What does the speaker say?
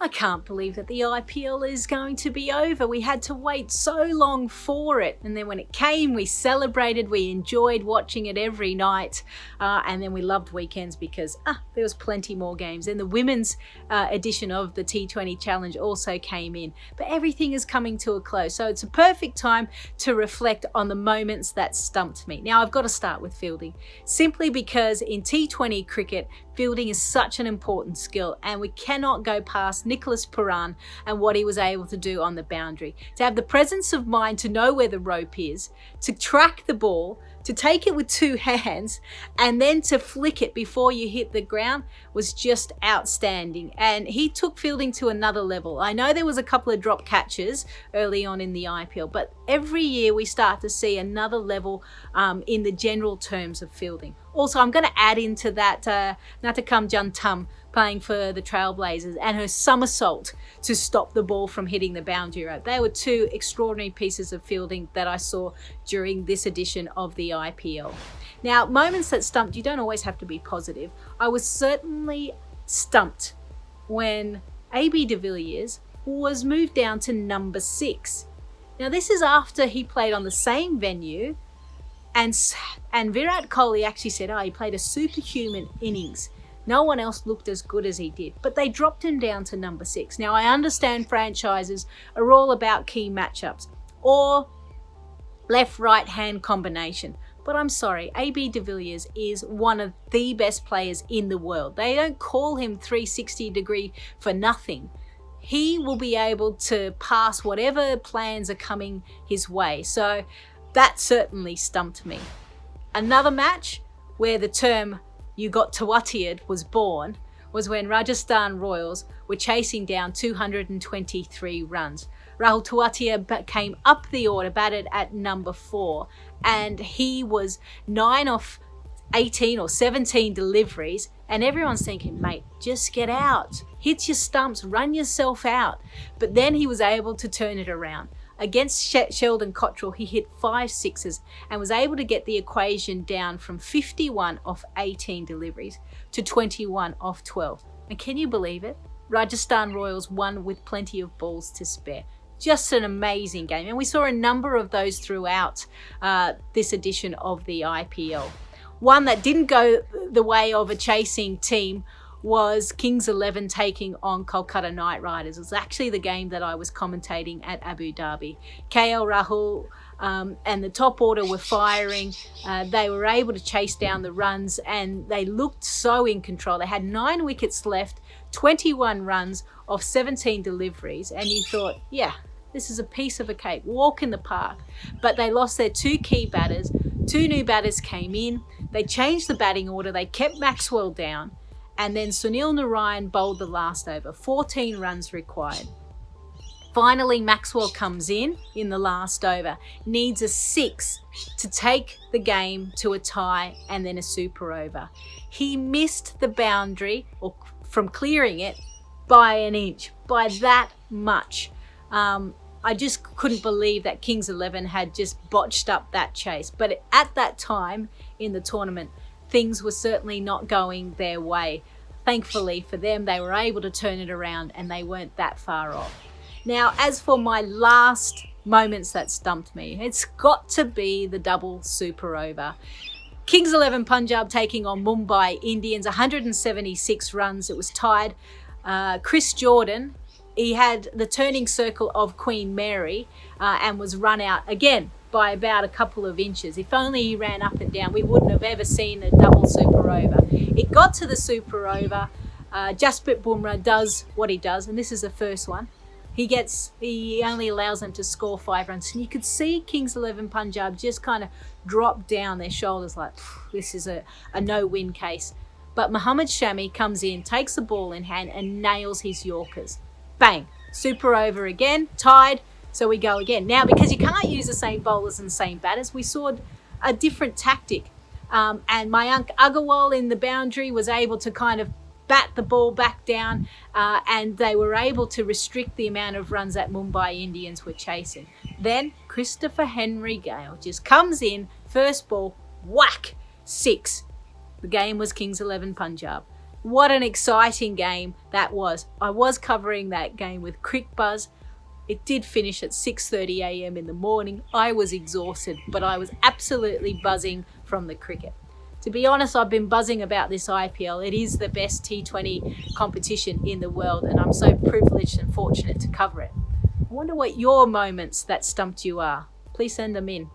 I can't believe that the IPL is going to be over. We had to wait so long for it. And then when it came, we celebrated, we enjoyed watching it every night. And then we loved weekends because there was plenty more games. And the women's edition of the T20 Challenge also came in. But everything is coming to a close. So it's a perfect time to reflect on the moments that stumped me. Now, I've got to start with fielding. Simply because in T20 cricket, fielding is such an important skill, and we cannot go past Nicholas Pooran and what he was able to do on the boundary. To have the presence of mind to know where the rope is, to track the ball, to take it with two hands, and then to flick it before you hit the ground was just outstanding. And he took fielding to another level. I know there was a couple of drop catches early on in the IPL, but every year we start to see another level in the general terms of fielding. Also, I'm going to add into that Natakam Jantam playing for the Trailblazers and her somersault to stop the ball from hitting the boundary rope. They were two extraordinary pieces of fielding that I saw during this edition of the IPL. Now, moments that stumped, you don't always have to be positive. I was certainly stumped when AB de Villiers was moved down to number 6. Now, this is after he played on the same venue, and Virat Kohli actually said, he played a superhuman innings. No one else looked as good as he did, but they dropped him down to number 6. Now, I understand franchises are all about key matchups or left-right hand combination, but I'm sorry, AB de Villiers is one of the best players in the world. They don't call him 360 degree for nothing. He will be able to pass whatever plans are coming his way. So that certainly stumped me. Another match where the term "you got Tewatia'd" was born was when Rajasthan Royals were chasing down 223 runs. Rahul Tewatia came up the order, batted at number 4, and he was 9 off 18 or 17 deliveries, and everyone's thinking, mate, just get out, hit your stumps, run yourself out. But then he was able to turn it around. Against Sheldon Cottrell, he hit 5 sixes and was able to get the equation down from 51 off 18 deliveries to 21 off 12. And can you believe it? Rajasthan Royals won with plenty of balls to spare. Just an amazing game. And we saw a number of those throughout this edition of the IPL. One that didn't go the way of a chasing team was Kings 11 taking on Kolkata Knight Riders. It was actually the game that I was commentating at Abu Dhabi. KL Rahul and the top order were firing. They were able to chase down the runs and they looked so in control. They had 9 wickets left, 21 runs off 17 deliveries, and you thought, yeah, this is a piece of a cake, walk in the park. But they lost their 2 key batters. 2 new batters came in. They changed the batting order. They kept Maxwell down. And then Sunil Narine bowled the last over, 14 runs required. Finally, Maxwell comes in the last over, needs a 6 to take the game to a tie and then a super over. He missed the boundary or from clearing it by an inch, by that much. I just couldn't believe that Kings 11 had just botched up that chase. But at that time in the tournament, things were certainly not going their way. Thankfully for them, they were able to turn it around and they weren't that far off. Now, as for my last moments that stumped me, it's got to be the double super over. Kings 11 Punjab taking on Mumbai Indians, 176 runs. It was tied. Chris Jordan, he had the turning circle of Queen Mary and was run out again by about a couple of inches. If only he ran up and down, we wouldn't have ever seen a double super over. It got to the super over. Jasprit Bumrah does what he does, and this is the first one. He only allows them to score 5 runs. And you could see Kings 11 Punjab just kind of drop down their shoulders like, this is a no-win case. But Mohammad Shami comes in, takes the ball in hand and nails his Yorkers. Bang, super over again, tied. So we go again. Now, because you can't use the same bowlers and the same batters, we saw a different tactic. And Mayank Agarwal in the boundary was able to kind of bat the ball back down and they were able to restrict the amount of runs that Mumbai Indians were chasing. Then Christopher Henry Gayle just comes in, first ball, whack, 6. The game was Kings 11 Punjab. What an exciting game that was. I was covering that game with Cricbuzz. It did finish at 6:30 a.m. in the morning. I was exhausted, but I was absolutely buzzing from the cricket. To be honest, I've been buzzing about this IPL. It is the best T20 competition in the world, and I'm so privileged and fortunate to cover it. I wonder what your moments that stumped you are. Please send them in.